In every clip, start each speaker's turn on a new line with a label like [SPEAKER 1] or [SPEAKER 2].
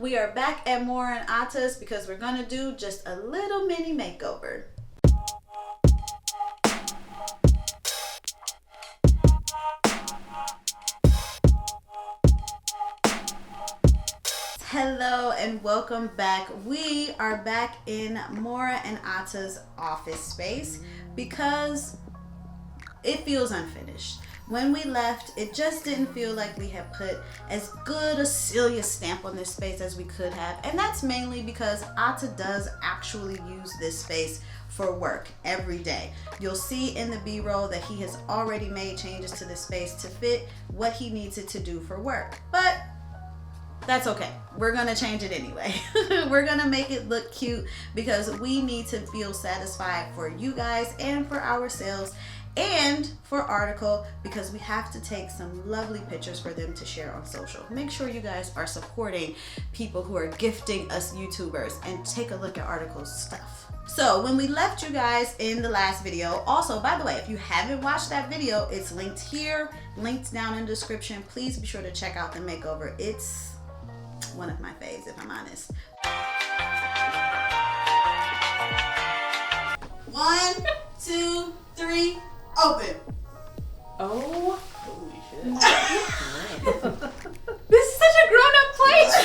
[SPEAKER 1] We are back at Maura and Atta's because we're gonna do just a little mini makeover. Hello and welcome back. We are back in Maura and Atta's office space because it feels unfinished. When we left, it just didn't feel like we had put as good a Celia stamp on this space as we could have. And that's mainly because Atta does actually use this space for work every day. You'll see in the B-roll that he has already made changes to the space to fit what he needs it to do for work. But that's okay. We're gonna change it anyway. We're gonna make it look cute because we need to feel satisfied for you guys and for ourselves and for article, because we have to take some lovely pictures for them to share on social. Make sure you guys are supporting people who are gifting us YouTubers, and take a look at article's stuff. So when we left you guys in the last video, also by the way, if you haven't watched that video, it's linked here, linked down in the description. Please be sure to check out the makeover. It's one of my faves, if I'm honest. 1, 2, 3, open.
[SPEAKER 2] Oh, holy shit.
[SPEAKER 1] This is such a grown-up place.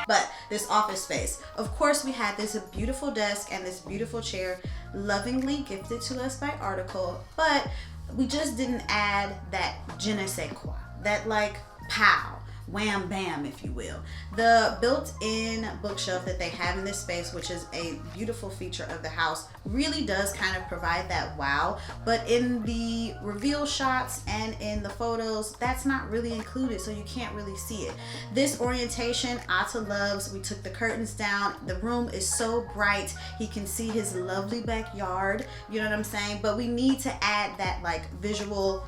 [SPEAKER 1] But this office space, of course, we had this beautiful desk and this beautiful chair lovingly gifted to us by Article, but we just didn't add that je ne sais quoi, that like pow, wham bam, if you will. The built-in bookshelf that they have in this space, which is a beautiful feature of the house, really does kind of provide that wow, but in the reveal shots and in the photos, that's not really included, so you can't really see it. This orientation, Atta loves. We took the curtains down. The room is so bright. He can see his lovely backyard, you know what I'm saying? But we need to add that like visual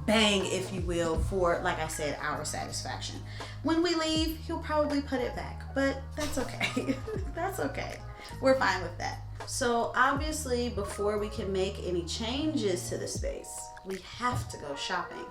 [SPEAKER 1] bang, if you will, for, like I said, our satisfaction. When we leave, he'll probably put it back, but that's okay. That's okay. We're fine with that. So obviously, before we can make any changes to the space, we have to go shopping.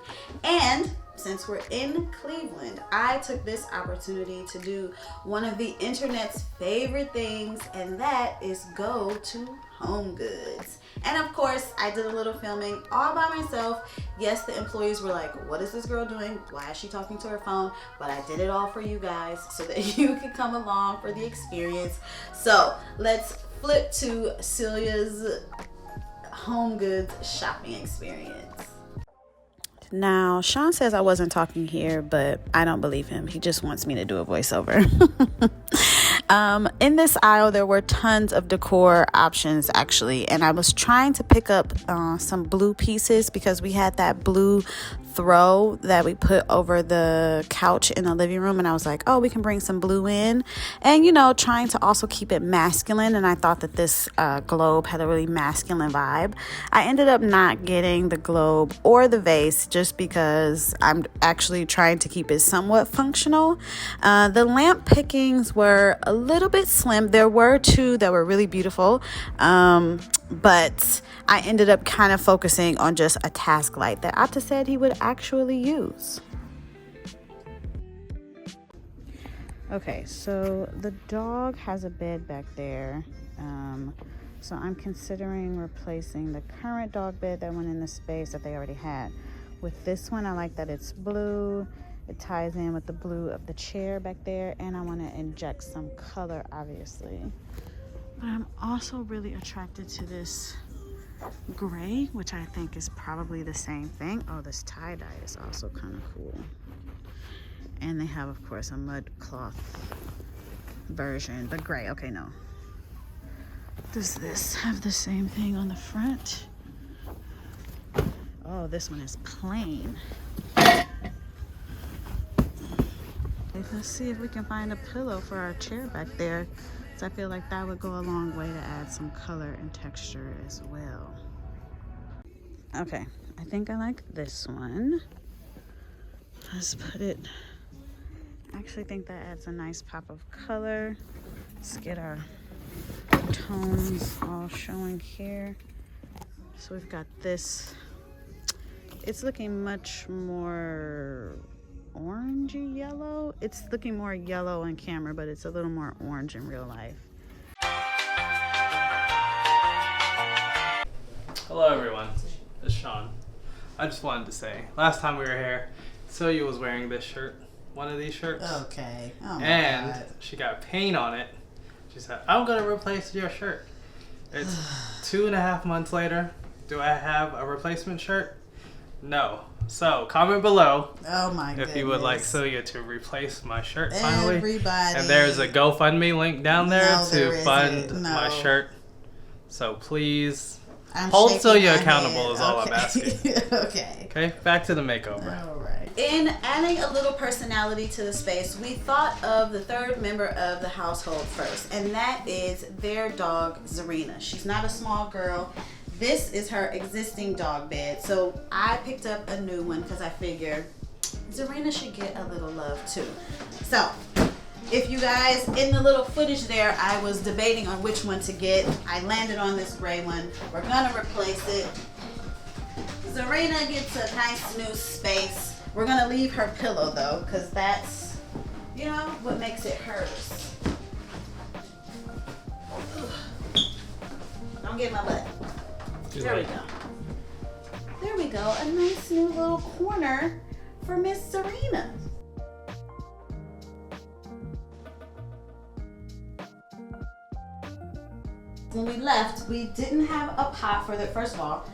[SPEAKER 1] And since we're in Cleveland, I took this opportunity to do one of the internet's favorite things, and that is go to Home Goods. And of course, I did a little filming all by myself. Yes, the employees were like, what is this girl doing? Why is she talking to her phone? But I did it all for you guys so that you could come along for the experience. So let's flip to Celia's Home Goods shopping experience. Now, Sean says I wasn't talking here, but I don't believe him. He just wants me to do a voiceover. In this aisle, there were tons of decor options, actually, and I was trying to pick up some blue pieces because we had that blue throw that we put over the couch in the living room, and I was like, oh, we can bring some blue in, and you know, trying to also keep it masculine, and I thought that this globe had a really masculine vibe. I ended up not getting the globe or the vase just because I'm actually trying to keep it somewhat functional. The lamp pickings were a little bit slim. There were two that were really beautiful, but I ended up kind of focusing on just a task light that Atta said he would actually use. Okay, so the dog has a bed back there. So I'm considering replacing the current dog bed that went in the space that they already had with this one. I like that it's blue. It ties in with the blue of the chair back there, and I want to inject some color, obviously. But I'm also really attracted to this gray, which I think is probably the same thing. Oh, this tie-dye is also kind of cool. And they have, of course, a mud cloth version. The gray, okay, no. Does this have the same thing on the front? Oh, this one is plain. Let's see if we can find a pillow for our chair back there. So I feel like that would go a long way to add some color and texture as well. Okay, I think I like this one. Let's put it, I actually think that adds a nice pop of color. Let's get our tones all showing here. So we've got this. It's looking much more orangey yellow. It's looking more yellow on camera, but it's a little more orange in real life.
[SPEAKER 3] Hello everyone, it's Sean. I just wanted to say, last time we were here, Celia was wearing this shirt, one of these shirts.
[SPEAKER 1] Okay. Oh my
[SPEAKER 3] and
[SPEAKER 1] God.
[SPEAKER 3] she got paint on it. She said, I'm going to replace your shirt. It's 2.5 months later. Do I have a replacement shirt? No. So, comment below if you would like Celia to replace my shirt finally.
[SPEAKER 1] Everybody.
[SPEAKER 3] And there's a GoFundMe link down there to fund
[SPEAKER 1] no.
[SPEAKER 3] my shirt. So please
[SPEAKER 1] I'm
[SPEAKER 3] hold
[SPEAKER 1] shaking
[SPEAKER 3] Celia
[SPEAKER 1] my
[SPEAKER 3] accountable
[SPEAKER 1] head.
[SPEAKER 3] is all I'm asking.
[SPEAKER 1] Okay.
[SPEAKER 3] Okay, back to the makeover.
[SPEAKER 1] All right. In adding a little personality to the space, we thought of the third member of the household first, and that is their dog, Zarina. She's not a small girl. This is her existing dog bed, so I picked up a new one because I figured Zarina should get a little love too. So, if you guys, in the little footage there, I was debating on which one to get. I landed on this gray one. We're gonna replace it. Zarina gets a nice new space. We're gonna leave her pillow though, because that's, you know, what makes it hers. Ugh. Don't get my butt. There we go. There we go. A nice new little corner for Miss Zarina. When we left, we didn't have a pot for the, first of all,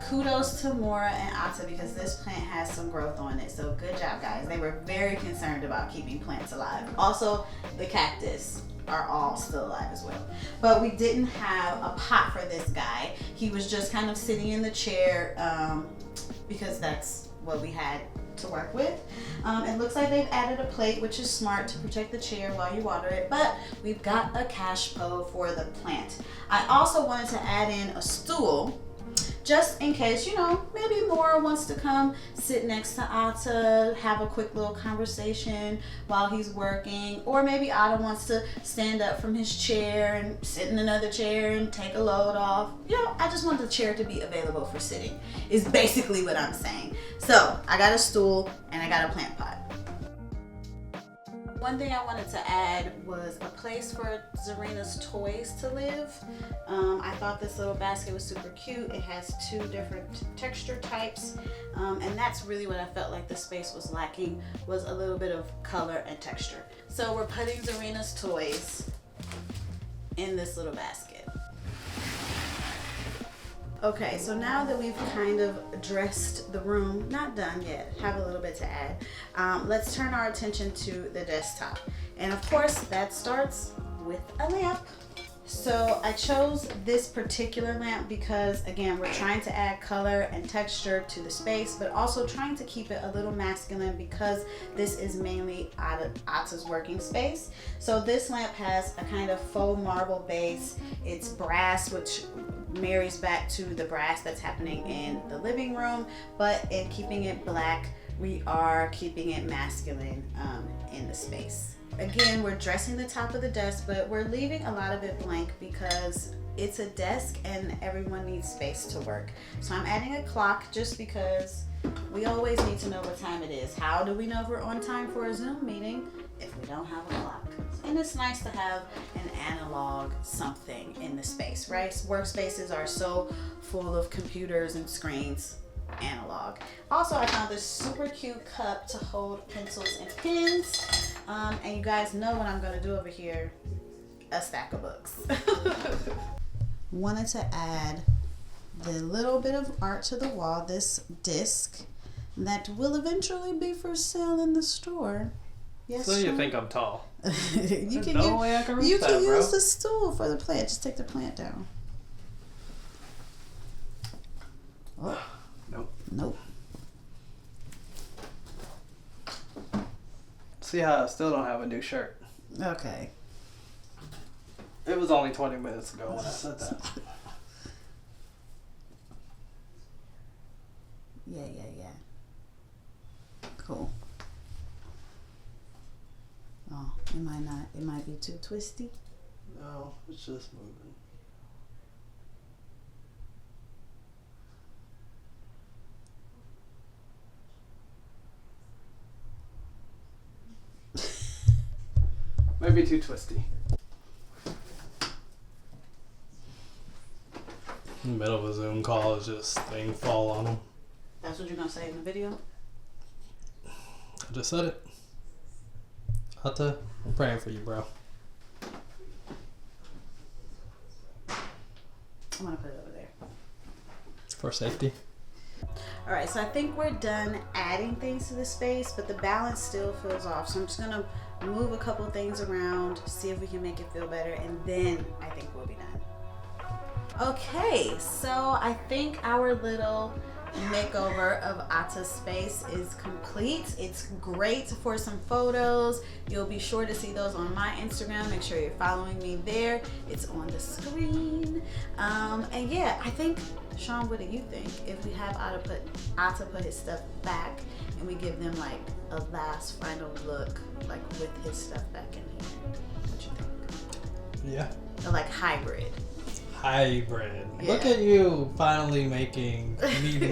[SPEAKER 1] kudos to Maura and Atta because this plant has some growth on it. So good job, guys. They were very concerned about keeping plants alive. Also, the cactus are all still alive as well. But we didn't have a pot for this guy. He was just kind of sitting in the chair because that's what we had to work with. It looks like they've added a plate, which is smart to protect the chair while you water it, but we've got a cash po for the plant. I also wanted to add in a stool just in case, you know, maybe Maura wants to come sit next to Atta, have a quick little conversation while he's working, or maybe Atta wants to stand up from his chair and sit in another chair and take a load off. You know, I just want the chair to be available for sitting, is basically what I'm saying. So I got a stool and I got a plant pot. One thing I wanted to add was a place for Zarina's toys to live. I thought this little basket was super cute. It has 2 different texture types, and that's really what I felt like the space was lacking, was a little bit of color and texture. So we're putting Zarina's toys in this little basket. Okay, so now that we've kind of dressed the room, not done yet, have a little bit to add, let's turn our attention to the desktop. And of course, that starts with a lamp. So I chose this particular lamp because, again, we're trying to add color and texture to the space, but also trying to keep it a little masculine because this is mainly Atta's working space. So this lamp has a kind of faux marble base. It's brass, which marries back to the brass that's happening in the living room, but in keeping it black, we are keeping it masculine in the space. Again, we're dressing the top of the desk, but we're leaving a lot of it blank because it's a desk and everyone needs space to work. So I'm adding a clock just because we always need to know what time it is. How do we know if we're on time for a Zoom meeting if we don't have a clock? And it's nice to have an analog something in the space, right? Workspaces are so full of computers and screens. Analog. Also, I found this super cute cup to hold pencils and pens. And you guys know what I'm going to do over here. A stack of books. Wanted to add the little bit of art to the wall, this disc that will eventually be for sale in the store. Yes,
[SPEAKER 3] So you
[SPEAKER 1] Sean?
[SPEAKER 3] think I'm tall?
[SPEAKER 1] you can,
[SPEAKER 3] no way I can reach
[SPEAKER 1] you
[SPEAKER 3] that,
[SPEAKER 1] can
[SPEAKER 3] bro.
[SPEAKER 1] use the stool for the plant. Just take the plant down. Oh. Nope.
[SPEAKER 3] See how I still don't have a new shirt.
[SPEAKER 1] Okay.
[SPEAKER 3] It was only 20 minutes ago when I said that.
[SPEAKER 1] Yeah. Cool. Oh, it might be too twisty.
[SPEAKER 3] No, it's just moving. might be too twisty. In the middle of a Zoom call, is just thing fall on them.
[SPEAKER 1] That's what you're gonna say in the video?
[SPEAKER 3] I just said it. Atta, I'm praying for you, bro.
[SPEAKER 1] I'm gonna put it over there.
[SPEAKER 3] For safety.
[SPEAKER 1] All right, so I think we're done adding things to the space, but the balance still feels off. So I'm just gonna move a couple things around, see if we can make it feel better, and then I think we'll be done. Okay, so I think our little makeover of Atta's space is complete. It's great for some photos. You'll be sure to see those on my Instagram. Make sure you're following me there. It's on the screen. And yeah, I think, Sean, what do you think if we have Atta put his stuff back and we give them like a last final look, like with his stuff back in here? What you think?
[SPEAKER 3] Yeah.
[SPEAKER 1] Or like hybrid.
[SPEAKER 3] Hybrid.
[SPEAKER 1] Yeah.
[SPEAKER 3] Look at you finally meeting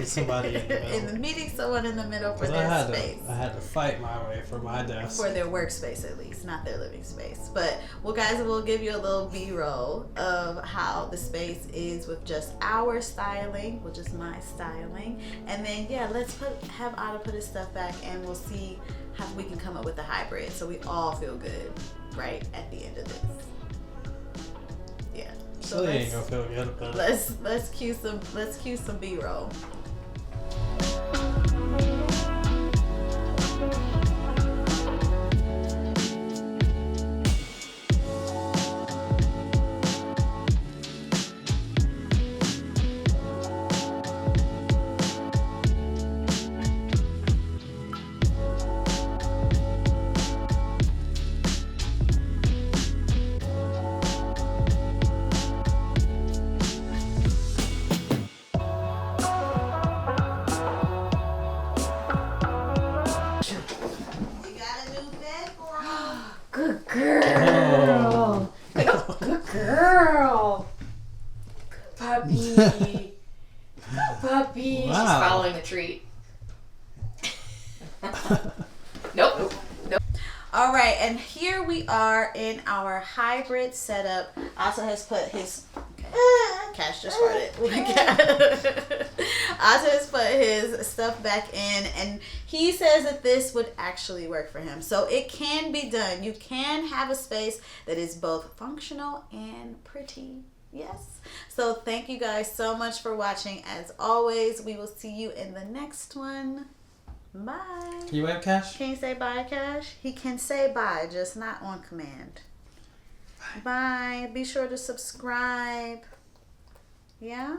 [SPEAKER 3] somebody in the middle.
[SPEAKER 1] Meeting someone in the middle for
[SPEAKER 3] 'Cause
[SPEAKER 1] their space.
[SPEAKER 3] I had to fight my way for my desk.
[SPEAKER 1] For their workspace, at least, not their living space. But well, guys, we'll give you a little B-roll of how the space is with just our styling, which is my styling, and then yeah, let's have Otto put his stuff back, and we'll see how we can come up with a hybrid, so we all feel good, right at the end of this. Yeah. So
[SPEAKER 3] Celia ain't gonna feel good about it.
[SPEAKER 1] let's cue some B-roll.
[SPEAKER 2] Good girl. Good girl. Puppy. Puppy.
[SPEAKER 3] Wow.
[SPEAKER 2] She's following the treat. Nope.
[SPEAKER 1] All right, and here we are in our hybrid setup. Also has put his Cash just farted. Also has put his stuff back in, and he says that this would actually work for him. So it can be done. You can have a space that is both functional and pretty. Yes. So thank you guys so much for watching. As always, we will see you in the next one. Bye.
[SPEAKER 3] Can you wave, Cash?
[SPEAKER 1] Can you say bye, Cash? He can say bye, just not on command. Bye. Be sure to subscribe. Yeah?